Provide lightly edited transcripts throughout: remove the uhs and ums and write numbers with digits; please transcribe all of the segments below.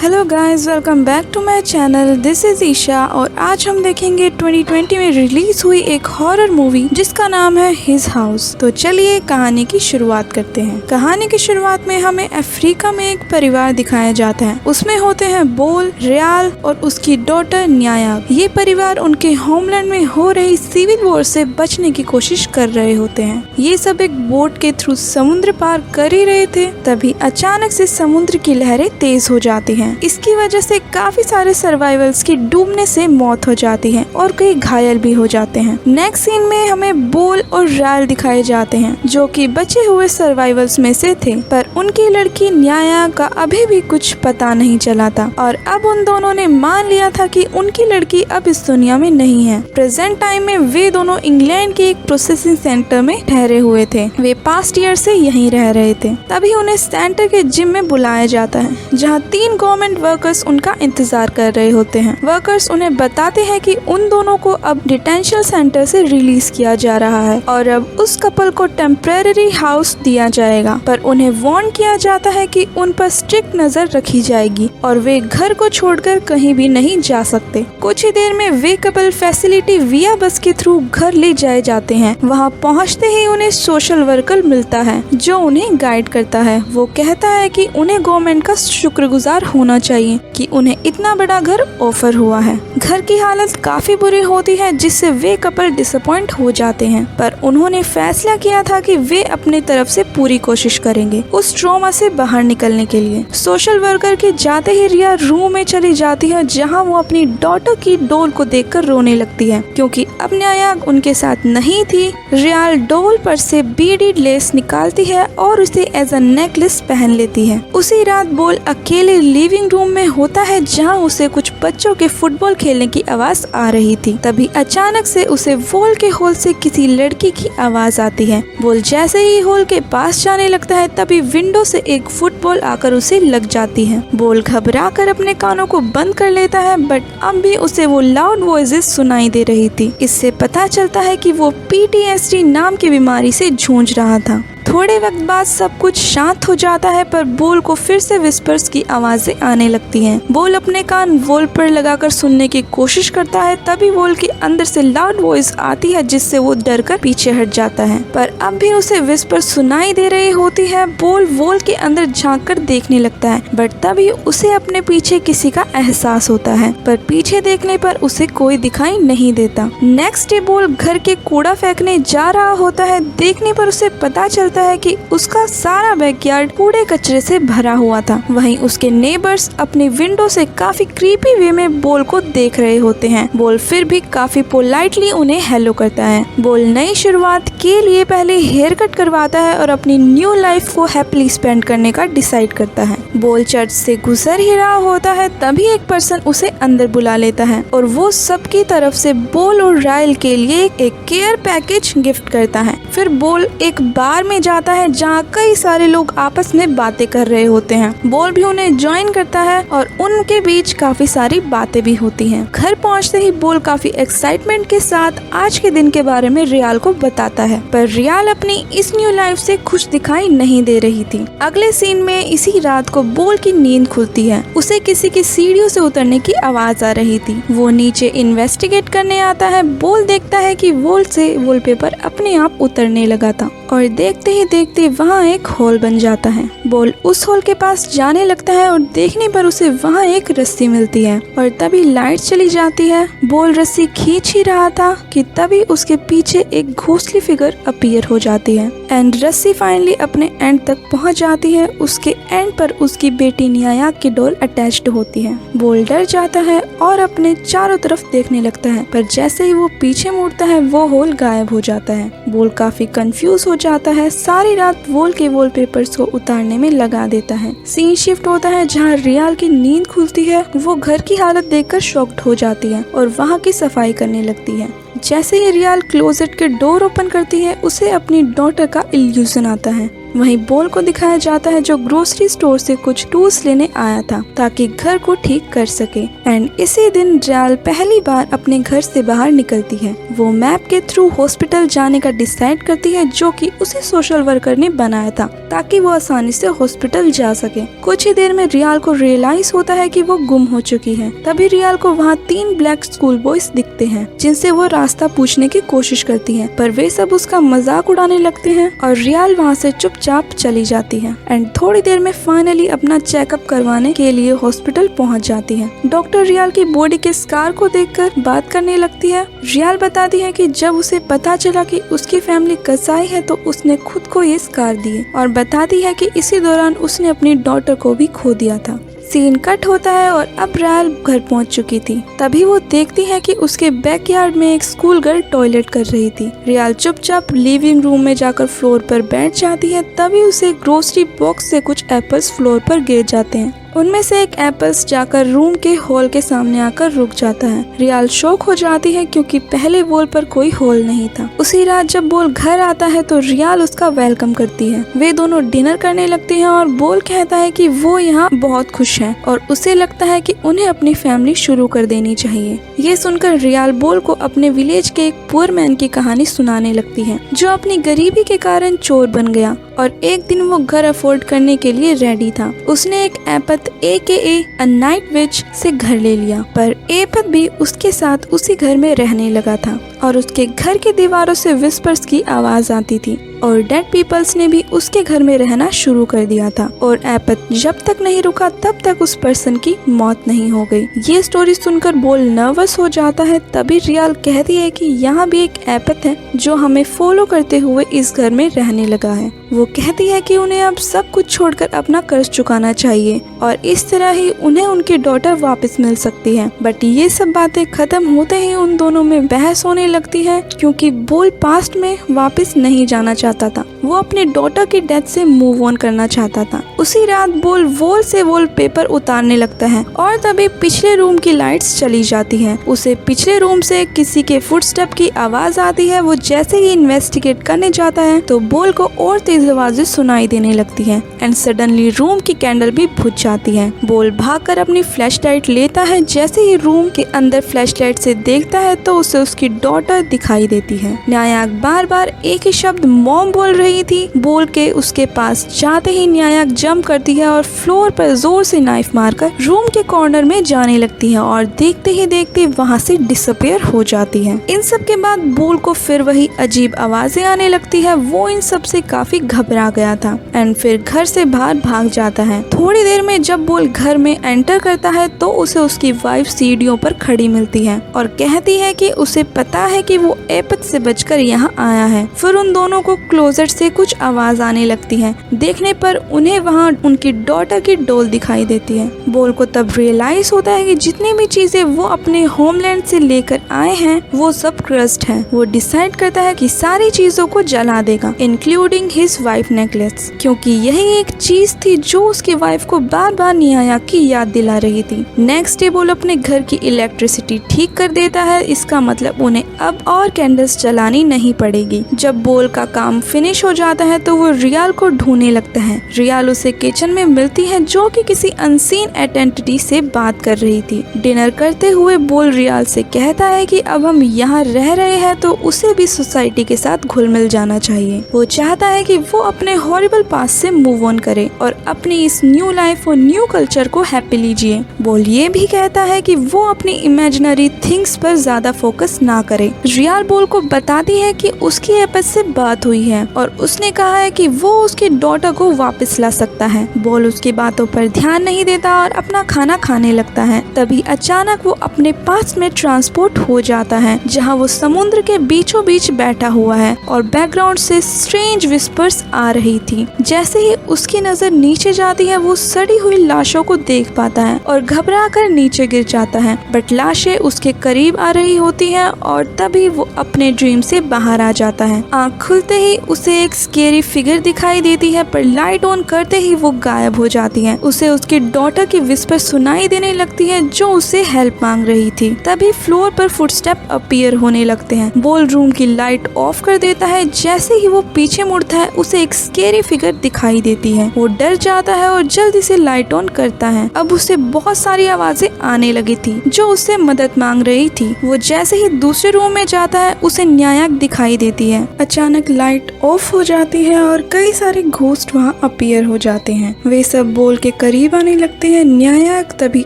Hello guys, welcome back to my channel. This is Isha और आज हम देखेंगे 2020 में रिलीज हुई एक हॉरर मूवी जिसका नाम है हिज हाउस। तो चलिए कहानी की शुरुआत करते हैं। कहानी की शुरुआत में हमें अफ्रीका में एक परिवार दिखाया जाता है। उसमें होते हैं बोल, रियाल और उसकी डॉटर न्याया। ये परिवार उनके होमलैंड में हो रही सिविल वॉर से बचने की कोशिश कर रहे होते हैं। ये सब एक बोट के थ्रू समुद्र पार कर ही रहे थे, तभी अचानक से समुद्र की लहरें तेज हो जाती हैं। इसकी वजह से काफी सारे सर्वाइवल्स की डूबने से मौत हो जाती है और कई घायल भी हो जाते हैं। नेक्स्ट सीन में हमें बोल और रियाल दिखाए जाते हैं जो कि बचे हुए सर्वाइवल्स में से थे, पर उनकी लड़की न्याया का अभी भी कुछ पता नहीं चला था और अब उन दोनों ने मान लिया था कि उनकी लड़की अब इस दुनिया में नहीं है। प्रेजेंट टाइम में वे दोनों इंग्लैंड के एक प्रोसेसिंग सेंटर में ठहरे हुए थे। वे पास्ट ईयर से यहीं रह रहे थे। तभी उन्हें सेंटर के जिम में बुलाया जाता है जहाँ 3 गवर्नमेंट वर्कर्स उनका इंतजार कर रहे होते हैं। वर्कर्स उन्हें बताते हैं कि उन दोनों को अब डिटेंशन सेंटर से रिलीज किया जा रहा है और अब उस कपल को टेम्परेरी हाउस दिया जाएगा, पर उन्हें वार्न किया जाता है कि उन पर स्ट्रिक्ट नजर रखी जाएगी और वे घर को छोड़कर कहीं भी नहीं जा सकते। कुछ ही देर में वे कपल फैसिलिटी विया बस के थ्रू घर ले जाए जाते हैं। वहाँ पहुँचते ही उन्हें सोशल वर्कर मिलता है जो उन्हें गाइड करता है। वो कहता है कि उन्हें गवर्नमेंट का शुक्रगुजार होना चाहिए कि उन्हें इतना बड़ा घर ऑफर हुआ है। घर की हालत काफी बुरी होती है जिससे वे कपल डिसअपॉइंट हो जाते हैं, पर उन्होंने फैसला किया था कि वे अपनी तरफ से पूरी कोशिश करेंगे उस ट्रॉमा से बाहर निकलने के लिए। सोशल वर्कर के जाते ही रिया रूम में चली जाती है जहां वो अपनी डॉटर की डॉल को देखकर रोने लगती है क्योंकि अब न्याया उनके साथ नहीं थी। रियाल डॉल पर से बीडीड लेस निकालती है और उसे एज अ नेकलेस पहन लेती है। उसी रात बोल अकेले लिविंग रूम में होता है जहां उसे कुछ बच्चों के फुटबॉल खेलने की आवाज आ रही थी। तभी अचानक से उसे वॉल के होल से किसी लड़की की आवाज आती है। बोल जैसे ही होल के पास जाने लगता है तभी विंडो से एक फुटबॉल आकर उसे लग जाती है। बोल घबरा कर अपने कानों को बंद कर लेता है, बट अब भी उसे वो लाउड वॉइसेस सुनाई दे रही थी। इससे पता चलता है कि वो PTSD नाम की बीमारी से जूझ रहा था। थोड़े वक्त बाद सब कुछ शांत हो जाता है, पर बोल को फिर से विस्पर्स की आवाजें आने लगती हैं। बोल अपने कान वॉल पर लगाकर सुनने की कोशिश करता है, तभी वॉल के अंदर से लाउड वॉइस आती है जिससे वो डर कर पीछे हट जाता है, पर अब भी उसे विस्पर सुनाई दे रही होती है। बोल वॉल के अंदर झांक कर देखने लगता है, बट तभी उसे अपने पीछे किसी का एहसास होता है, पर पीछे देखने पर उसे कोई दिखाई नहीं देता। नेक्स्ट डे बोल घर के कूड़ा फेंकने जा रहा होता है। देखने पर उसे पता चलता है कि उसका सारा बैकयार्ड कूड़े कचरे से भरा हुआ था। वहीं उसके नेबर्स अपनी विंडो से काफी क्रीपी वे में बोल को देख रहे होते हैं। बोल फिर भी काफी पोलाइटली उन्हें हेलो करता है। बोल नई शुरुआत के लिए पहले हेयर कट करवाता है और अपनी न्यू लाइफ को हैप्पीली स्पेंड करने का डिसाइड करता है। बोल चर्च से गुजर ही रहा होता है, तभी एक पर्सन उसे अंदर बुला लेता है और वो सबकी तरफ से बोल और रायल के लिए एक केयर पैकेज गिफ्ट करता है। फिर बोल एक बार में जाता है जहाँ कई सारे लोग आपस में बातें कर रहे होते हैं। बोल भी उन्हें ज्वाइन करता है और उनके बीच काफी सारी बातें भी होती हैं। घर पहुँचते ही बोल काफी एक्साइटमेंट के साथ आज के दिन के बारे में रियाल को बताता है, पर रियाल अपनी इस न्यू लाइफ से खुश दिखाई नहीं दे रही थी। अगले सीन में इसी रात को बोल की नींद खुलती है। उसे किसी की सीढ़ियों से उतरने की आवाज आ रही थी। वो नीचे इन्वेस्टिगेट करने आता है। बोल देखता है कि वॉल से वॉलपेपर अपने आप उतरने लगा था और देखते ही देखते वहाँ एक होल बन जाता है। बोल उस होल के पास जाने लगता है और देखने पर उसे वहाँ एक रस्सी मिलती है और तभी लाइट चली जाती है। बोल रस्सी खींच ही रहा था कि तभी उसके पीछे एक घोस्टली फिगर अपीयर हो जाती है एंड रस्सी फाइनली अपने एंड तक पहुँच जाती है। उसके एंड पर उसकी बेटी न्याया की डॉल अटैच्ड होती है। बोल डर जाता है और अपने चारों तरफ देखने लगता है, पर जैसे ही वो पीछे मुड़ता है वो होल गायब हो जाता है। बोल काफी कंफ्यूज हो जाता है। सारी रात वॉल के वॉलपेपर्स को उतारने में लगा देता है। सीन शिफ्ट होता है जहाँ रियाल की नींद खुलती है। वो घर की हालत देखकर शॉक्ड हो जाती है और वहाँ की सफाई करने लगती है। जैसे ही रियाल क्लोजेट के डोर ओपन करती है उसे अपनी डॉटर का इल्यूजन आता है। वहीं बोल को दिखाया जाता है जो ग्रोसरी स्टोर से कुछ टूल्स लेने आया था ताकि घर को ठीक कर सके। एंड इसी दिन रियाल पहली बार अपने घर से बाहर निकलती है। वो मैप के थ्रू हॉस्पिटल जाने का डिसाइड करती है जो कि उसी सोशल वर्कर ने बनाया था ताकि वो आसानी से हॉस्पिटल जा सके। कुछ ही देर में रियाल को रियलाइज होता है कि वो गुम हो चुकी है। तभी रियाल को वहाँ 3 ब्लैक स्कूल बॉयज दिखते हैं जिनसे वो रास्ता पूछने की कोशिश करती है, पर वे सब उसका मजाक उड़ाने लगते हैं और रियाल वहाँ से चुपचाप चली जाती है। एंड थोड़ी देर में फाइनली अपना चेकअप करवाने के लिए हॉस्पिटल पहुँच जाती है। डॉक्टर रियाल की बॉडी के स्कार को देखकर बात करने लगती है। रियाल बताती है कि जब उसे पता चला कि उसकी फैमिली कसाई है तो उसने खुद को ये स्कार दिए और बताती है कि इसी दौरान उसने अपनी डॉटर को भी खो दिया था। सीन कट होता है और अब रियाल घर पहुंच चुकी थी। तभी वो देखती है कि उसके बैकयार्ड में एक स्कूल गर्ल टॉयलेट कर रही थी। रियाल चुपचाप लिविंग रूम में जाकर फ्लोर पर बैठ जाती है। तभी उसे ग्रोसरी बॉक्स से कुछ एप्पल्स फ्लोर पर गिर जाते हैं। उनमें से एक एप्पल्स जाकर रूम के हॉल के सामने आकर रुक जाता है। रियाल शॉक हो जाती है क्योंकि पहले वॉल पर कोई होल नहीं था। उसी रात जब बोल घर आता है तो रियाल उसका वेलकम करती है। वे दोनों डिनर करने लगते हैं और बोल कहता है कि वो यहाँ बहुत खुश है और उसे लगता है कि उन्हें अपनी फैमिली शुरू कर देनी चाहिए। ये सुनकर रियाल बोल को अपने विलेज के एक पुअर मैन की कहानी सुनाने लगती है जो अपनी गरीबी के कारण चोर बन गया और एक दिन वो घर अफोर्ड करने के लिए रेडी था। उसने एक एपथ AKA अ नाइट विच से घर ले लिया, पर एपथ भी उसके साथ उसी घर में रहने लगा था और उसके घर की दीवारों से विस्पर्स की आवाज आती थी और डेड पीपल्स ने भी उसके घर में रहना शुरू कर दिया था और एपथ जब तक नहीं रुका तब तक उस पर्सन की मौत नहीं हो गई। ये स्टोरी सुनकर बोल नर्वस हो जाता है। तभी रियाल कहती है कि यहाँ भी एक एपथ है जो हमें फॉलो करते हुए इस घर में रहने लगा है। वो कहती है कि उन्हें अब सब कुछ छोड़कर अपना कर्ज चुकाना चाहिए और इस तरह ही उन्हें उनकी डॉटर वापस मिल सकती है। बट ये सब बातें खत्म होते ही उन दोनों में बहस होने लगती है क्योंकि बोल पास्ट में वापस नहीं जाना चाहता था। वो अपने डॉटर की डेथ से मूव ऑन करना चाहता था। उसी रात बोल वॉल से वॉलपेपर उतारने लगता है और तभी पिछले रूम की लाइट्स चली जाती हैं। उसे पिछले रूम से किसी के फुटस्टेप की आवाज आती है। वो जैसे ही इन्वेस्टिगेट करने जाता है तो बोल को और तेज आवाजें सुनाई देने लगती हैं एंड सडनली रूम की कैंडल भी बुझ जाती है। बोल भागकर अपनी फ्लैश लाइट लेता है। जैसे ही रूम के अंदर फ्लैश लाइट से देखता है तो उसे उसकी डॉटर दिखाई देती है। न्यायक बार बार एक ही शब्द मॉम बोल रही थी। बोल के उसके पास जाते ही न्यायक जंप करती है और फ्लोर पर जोर से नाइफ मारकर रूम के कॉर्नर में जाने लगती है और देखते ही देखते वहाँ से डिसअपियर हो जाती है। इन सब के बाद बोल को फिर वही अजीब आवाजें आने लगती है। वो इन सब से काफी घबरा गया था एंड फिर घर से बाहर भाग जाता है। थोड़ी देर में जब बोल घर में एंटर करता है तो उसे उसकी वाइफ सीढ़ियों पर खड़ी मिलती है और कहती है कि उसे पता है कि वो एपथ से बचकर यहाँ आया है। फिर उन दोनों को क्लोजेट से कुछ आवाज आने लगती है। देखने पर उन्हें वहाँ उनकी डॉटर की डॉल दिखाई देती है। बोल को तब रियलाइज होता है कि जितनी भी चीजें वो अपने होमलैंड से लेकर आए हैं वो सब क्रस्ट है। वो डिसाइड करता है कि सारी चीजों को जला देगा इंक्लूडिंग हिज वाइफ नेकलेस, क्योंकि यही एक चीज थी जो उसकी वाइफ को बार बार न्यायक की याद दिला रही थी। नेक्स्ट डे बोल अपने घर की इलेक्ट्रिसिटी ठीक कर देता है। इसका मतलब उन्हें अब और कैंडल्स जलानी नहीं पड़ेगी। जब बोल का काम फिनिश हो जाता है तो वो रियाल को ढूंढने लगता है। रियाल उसे किचन में मिलती है जो कि किसी अनसीन एंटिटी से बात कर रही थी। डिनर करते हुए बोल रियाल से कहता है कि अब हम यहाँ रह रहे हैं तो उसे भी सोसाइटी के साथ घुल मिल जाना चाहिए। वो चाहता है कि वो अपने हॉरिबल पास्ट से मूव ऑन करे और अपनी इस न्यू लाइफ और न्यू कल्चर को हैप्पीली जिए। बोल ये भी कहता है कि वो अपनी इमेजिनरी थिंग्स पर ज्यादा फोकस ना करे। रियाल बोल को बताती है कि उसकी एपथ से बात हुई है और उसने कहा है कि वो उसकी डॉटर को वापस ला सकता है। बोल उसकी बातों पर ध्यान नहीं देता और अपना खाना खाने लगता है। तभी अचानक वो अपने पास में ट्रांसपोर्ट हो जाता है जहाँ वो समुद्र के बीचों बीच बैठा हुआ है और बैकग्राउंड से स्ट्रेंज विस्पर्स आ रही थी। जैसे ही उसकी नजर नीचे जाती है वो सड़ी हुई लाशों को देख पाता है और घबरा कर नीचे गिर जाता है। बट लाशें उसके करीब आ रही होती हैं और तभी वो अपने ड्रीम से बाहर आ जाता है। आँख खुलते ही उसे एक स्केरी फिगर दिखाई देती है, पर लाइट ऑन करते ही वो गायब हो जाती है। उसे उसकी डॉटर की विस्पर सुनाई देने लगती है जो उससे हेल्प मांग रही थी। तभी फ्लोर पर फुटस्टेप अपीयर होने लगते हैं। बोल रूम की लाइट ऑफ कर देता है। जैसे ही वो पीछे मुड़ता है उसे एक स्केरी फिगर दिखाई देती है। वो डर जाता है और जल्दी से लाइट ऑन करता है। अब उसे बहुत सारी आवाजें आने लगी थी जो उससे मदद मांग रही थी। वो जैसे ही दूसरे रूम में जाता है उसे न्यायक दिखाई देती है। अचानक लाइट ऑफ हो जाती है और कई सारे घोस्ट वहाँ अपीयर हो जाते हैं। वे सब बोल के करीब आने लगते हैं। न्यायक तभी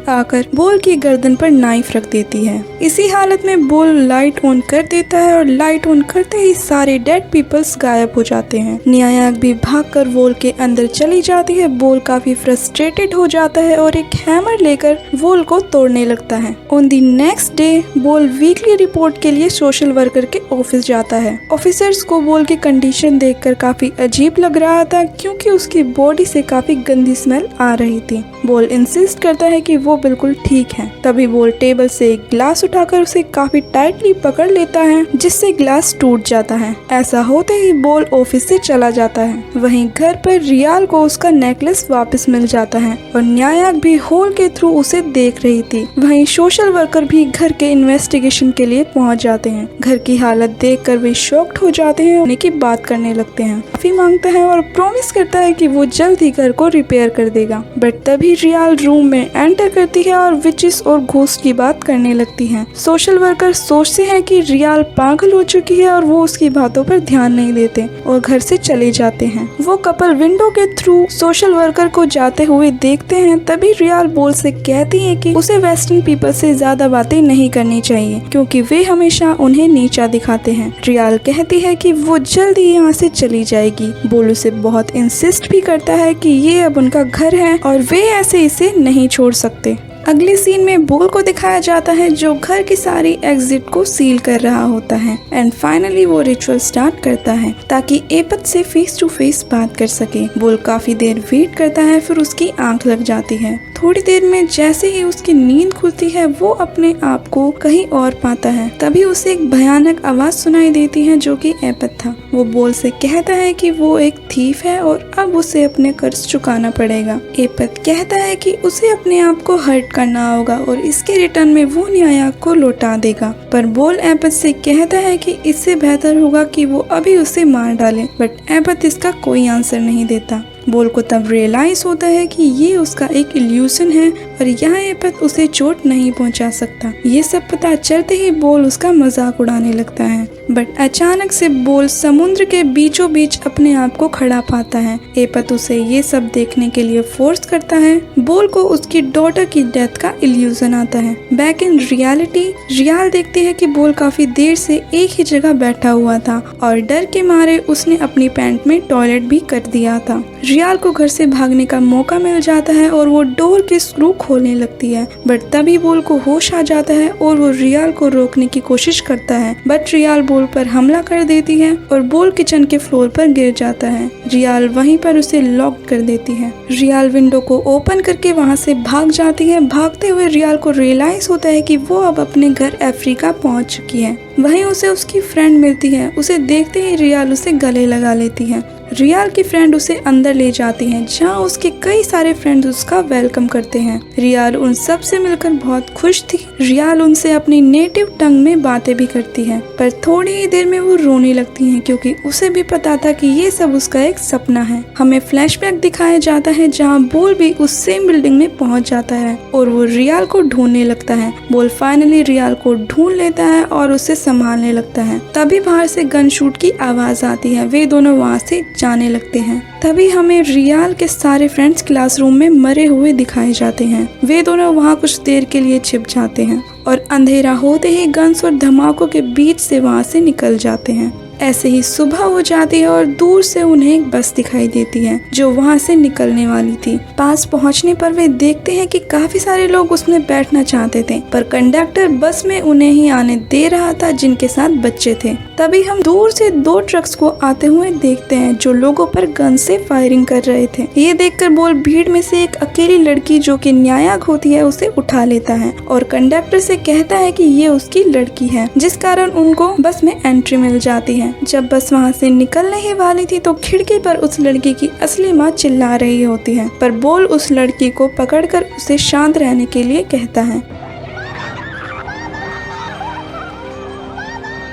आकर बोल की गर्दन पर नाइफ रख देती है। इसी हालत में बोल लाइट ऑन कर देता है और लाइट ऑन करते ही सारे डेड पीपल्स गायब हो जाते हैं। न्यायक भी भागकर वोल के अंदर चली जाती है। बोल काफी फ्रस्ट्रेटेड हो जाता है और एक हैमर लेकर वोल को तोड़ने लगता है। ऑन द नेक्स्ट डे बोल वीकली रिपोर्ट के लिए सोशल वर्कर के ऑफिस जाता है। ऑफिसर्स को बोल की कंडीशन देखकर काफी अजीब लग रहा था क्योंकि उसकी बॉडी से काफी गंदी स्मेल आ रही थी। बोल इंसिस्ट करता है कि वो बिल्कुल ठीक है। तभी बोल टेबल से एक ग्लास उठाकर उसे काफी टाइटली पकड़ लेता है जिससे ग्लास टूट जाता है। ऐसा होते ही बोल ऑफिस से चला जाता है। वहीं घर पर रियाल को उसका नेकलेस वापस मिल जाता है और न्यायक भी होल के थ्रू उसे देख रही थी। वहीं सोशल वर्कर भी घर के इन्वेस्टिगेशन के लिए पहुंच जाते हैं। घर की हालत देखकर वे शॉक्ड हो जाते हैं। उन्हीं की बात करने लगते हैं। माफी मांगता है और प्रॉमिस करता है कि वो जल्द ही घर को रिपेयर कर देगा। बट तभी रियाल रूम में एंटर करती है और विचेस और घोस्ट की बात करने लगती है। सोशल वर्कर सोचते हैं कि रियाल पागल हो चुकी है और वो उसकी बातों पर ध्यान नहीं देते और घर से चले जाते हैं। वो कपल विंडो के थ्रू सोशल वर्कर को जाते हुए देखते हैं। तभी रियाल बोल से कहती है कि उसे वेस्टर्न पीपल से ज्यादा बातें नहीं करनी चाहिए क्योंकि वे हमेशा उन्हें नीचा दिखाते हैं। रियाल कहती है कि वो जल्द ही यहाँ से चली जाएगी। बोल उसे बहुत इंसिस्ट भी करता है कि ये अब उनका घर है और वे ऐसे इसे नहीं छोड़ सकते। अगले सीन में बोल को दिखाया जाता है जो घर की सारी एग्जिट को सील कर रहा होता है एंड फाइनली वो रिचुअल स्टार्ट करता है ताकि एपत से फेस टू फेस बात कर सके। बोल काफी देर वेट करता है फिर उसकी आंख लग जाती है। थोड़ी देर में जैसे ही उसकी नींद खुलती है वो अपने आप को कहीं और पाता है। तभी उसे एक भयानक आवाज सुनाई देती है जो कि एपत था। वो बोल से कहता है कि वो एक थीफ है और अब उसे अपने कर्ज चुकाना पड़ेगा। एपत कहता है कि उसे अपने आप को हर्ट करना होगा और इसके रिटर्न में वो न्यायक को लौटा देगा। पर बोल एपत से कहता है कि इससे बेहतर होगा कि वो अभी उसे मार डाले। बट एपत इसका कोई आंसर नहीं देता। बोल को तब रियलाइज होता है कि ये उसका एक इल्यूशन है और यहाँ एपत उसे चोट नहीं पहुंचा सकता। ये सब पता चलते ही बोल उसका मजाक उड़ाने लगता है। बट अचानक से बोल समुद्र के बीचों बीच अपने आप को खड़ा पाता है। एपत उसे ये सब देखने के लिए फोर्स करता है। बोल को उसकी डॉटर की डेथ का इल्यूजन आता है। बैक इन रियलिटी रियाल देखती है कि बोल काफी देर से एक ही जगह बैठा हुआ था और डर के मारे उसने अपनी पैंट में टॉयलेट भी कर दिया था। रियाल को घर से भागने का मौका मिल जाता है और वो डोर के स्क्रू खोलने लगती है। बट तभी बोल को होश आ जाता है और वो रियाल को रोकने की कोशिश करता है। बट रियाल बोल पर हमला कर देती है और बोल किचन के फ्लोर पर गिर जाता है। रियाल वहीं पर उसे लॉक कर देती है। रियाल विंडो को ओपन करके वहाँ से भाग जाती है। भागते हुए रियाल को रियलाइज होता है कि वो अब अपने घर अफ्रीका पहुँच चुकी है। वहीं उसे उसकी फ्रेंड मिलती है। उसे देखते ही रियाल उसे गले लगा लेती है। रियाल की फ्रेंड उसे अंदर ले जाती हैं जहां उसके कई सारे फ्रेंड्स उसका वेलकम करते हैं। रियाल उन सब से मिलकर बहुत खुश थी। रियाल उनसे अपनी नेटिव टंग में बातें भी करती है पर थोड़ी ही देर में वो रोने लगती हैं क्योंकि उसे भी पता था कि ये सब उसका एक सपना है। हमें फ्लैशबैक दिखाया जाता है जहाँ बोल भी उस सेम बिल्डिंग में पहुँच जाता है और वो रियाल को ढूंढने लगता है। बोल फाइनली रियाल को ढूंढ लेता है और उसे संभालने लगता है। तभी बाहर से गन शूट की आवाज आती है। वे दोनों वहाँ से जाने लगते हैं। तभी हमें रियाल के सारे फ्रेंड्स क्लासरूम में मरे हुए दिखाए जाते हैं। वे दोनों वहाँ कुछ देर के लिए छिप जाते हैं और अंधेरा होते ही गन्स और धमाकों के बीच से वहाँ से निकल जाते हैं। ऐसे ही सुबह हो जाती है और दूर से उन्हें एक बस दिखाई देती है जो वहाँ से निकलने वाली थी। पास पहुँचने पर वे देखते हैं कि काफी सारे लोग उसमें बैठना चाहते थे, पर कंडक्टर बस में उन्हें ही आने दे रहा था जिनके साथ बच्चे थे। तभी हम दूर से 2 ट्रक्स को आते हुए देखते हैं जो लोगों पर गन से फायरिंग कर रहे थे। ये देखकर बोल भीड़ में से एक अकेली लड़की जो कि न्यायक होती है उसे उठा लेता है और कंडक्टर से कहता है कि ये उसकी लड़की है, जिस कारण उनको बस में एंट्री मिल जाती है। जब बस वहाँ से निकलने ही वाली थी तो खिड़की पर उस लड़की की असली माँ चिल्ला रही होती है, पर बोल उस लड़की को पकड़कर उसे शांत रहने के लिए कहता है।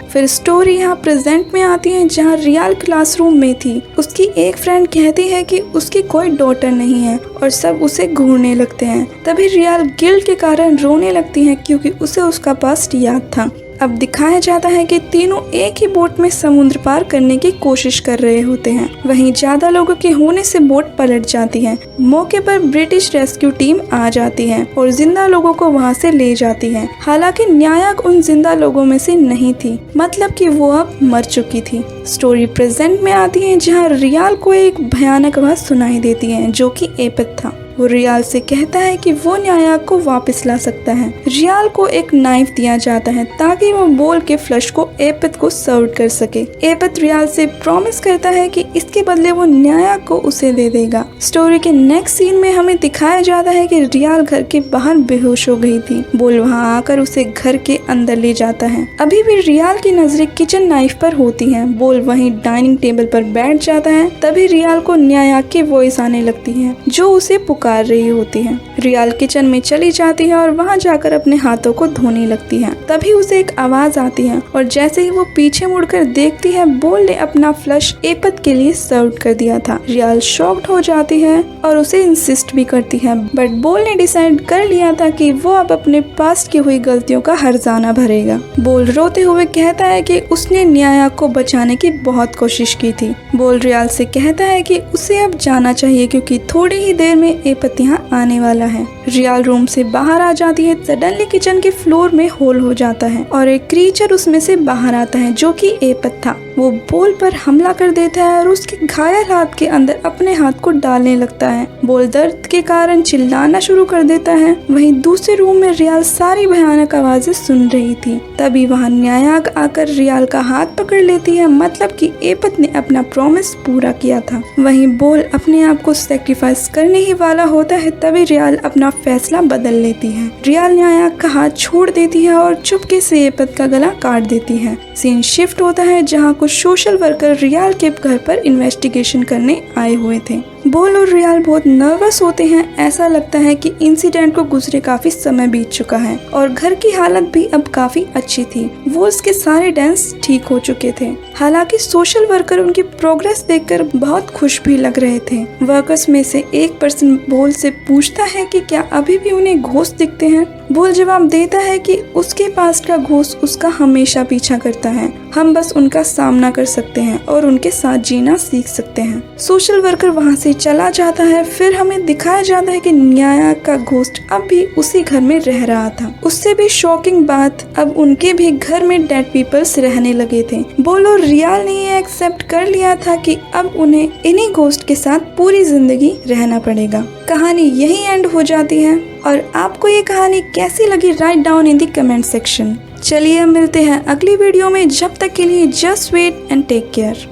फिर स्टोरी यहाँ प्रेजेंट में आती है जहाँ रियाल क्लासरूम में थी। उसकी एक फ्रेंड कहती है कि उसकी कोई डॉटर नहीं है और सब उसे घूरने लगते हैं। तभी रियाल गिल्ट के कारण रोने लगती है क्योंकि उसे उसका पास्ट याद था। अब दिखाया जाता है कि तीनों एक ही बोट में समुद्र पार करने की कोशिश कर रहे होते हैं। वहीं ज्यादा लोगों के होने से बोट पलट जाती है। मौके पर ब्रिटिश रेस्क्यू टीम आ जाती है और जिंदा लोगों को वहां से ले जाती है। हालांकि न्यायक उन जिंदा लोगों में से नहीं थी, मतलब कि वो अब मर चुकी थी। स्टोरी प्रेजेंट में आती है जहाँ रियाल को एक भयानक आवाज सुनाई देती है जो कि एपिक था। वो रियाल से कहता है कि वो न्यायक को वापस ला सकता है। रियाल को एक नाइफ दिया जाता है ताकि वो बोल के फ्लश को एपिक को सर्व कर सके। एपिक रियाल से प्रॉमिस करता है कि इसके बदले वो न्यायक को उसे दे देगा। स्टोरी के नेक्स्ट सीन में हमें दिखाया जाता है कि रियाल घर के बाहर बेहोश हो गई थी। बोल वहाँ आकर उसे घर के अंदर ले जाता है। अभी भी रियाल की नजरें किचन नाइफ पर होती है। बोल वहीं डाइनिंग टेबल पर बैठ जाता है। तभी रियाल को न्यायक की वॉइस आने लगती है जो उसे पुकार रही होती है। रियाल किचन में चली जाती है और वहां जाकर अपने हाथों को धोने लगती है। तभी उसे एक आवाज आती है और जैसे ही वो पीछे मुड़कर देखती है, बोल ने अपना फ्लश एपिक के लिए सर्व कर दिया था। रियाल शॉक्ड हो जाती है और उसे इंसिस्ट भी करती है, बट बोल ने डिसाइड कर लिया था कि वो अब अपने पास्ट की हुई गलतियों का हर्जाना भरेगा। बोल रोते हुए कहता है कि उसने न्यायक को बचाने की बहुत कोशिश की थी। बोल रियाल से कहता है कि उसे अब जाना चाहिए क्योंकि थोड़ी ही देर में एपिक यहाँ आने वाला है। रियाल रूम से बाहर आ जाती है। सडनली किचन के फ्लोर में होल हो जाता है और एक क्रीचर उसमें से बाहर आता है जो कि एपिक था। वो बोल पर हमला कर देता है और उसके घायल हाथ के अंदर अपने हाथ को डालने लगता है। बोल दर्द के कारण चिल्लाना शुरू कर देता है। वहीं दूसरे रूम में रियाल सारी भयानक आवाजें सुन रही थी। तभी वहाँ न्यायक आकर रियाल का हाथ पकड़ लेती है, मतलब कि एपिक ने अपना प्रॉमिस पूरा किया था। वहीं बोल अपने आप को सेक्रीफाइस करने ही वाला होता है। तभी रियाल अपना फैसला बदल लेती है। रियाल न्यायक का हाथ छोड़ देती है और चुपके से एपिक का गला काट देती है। सीन शिफ्ट होता है जहाँ कुछ सोशल वर्कर रियाल के घर पर इन्वेस्टिगेशन करने आए हुए थे। बोल और रियाल बहुत नर्वस होते हैं। ऐसा लगता है कि इंसिडेंट को गुजरे काफी समय बीत चुका है और घर की हालत भी अब काफी अच्छी थी। वो उसके सारे डांस ठीक हो चुके थे। हालांकि सोशल वर्कर उनकी प्रोग्रेस देखकर बहुत खुश भी लग रहे थे। वर्कर्स में से एक पर्सन बोल से पूछता है कि क्या अभी भी उन्हें घोस्ट दिखते हैं। बोल जवाब देता है कि उसके पास्ट का घोस्ट उसका हमेशा पीछा करता है। हम बस उनका सामना कर सकते हैं और उनके साथ जीना सीख सकते हैं। सोशल वर्कर वहाँ से चला जाता है। फिर हमें दिखाया जाता है कि न्यायक का घोस्ट अब भी उसी घर में रह रहा था। उससे भी शॉकिंग बात, अब उनके भी घर में डेड पीपल्स रहने लगे थे। बोल और रियाल ने ये एक्सेप्ट कर लिया था कि अब उन्हें इन्हीं घोस्ट के साथ पूरी जिंदगी रहना पड़ेगा। कहानी यही एंड हो जाती है। और आपको ये कहानी कैसी लगी, write down in the comment section. चलिए मिलते हैं अगली वीडियो में। जब तक के लिए just wait and take care.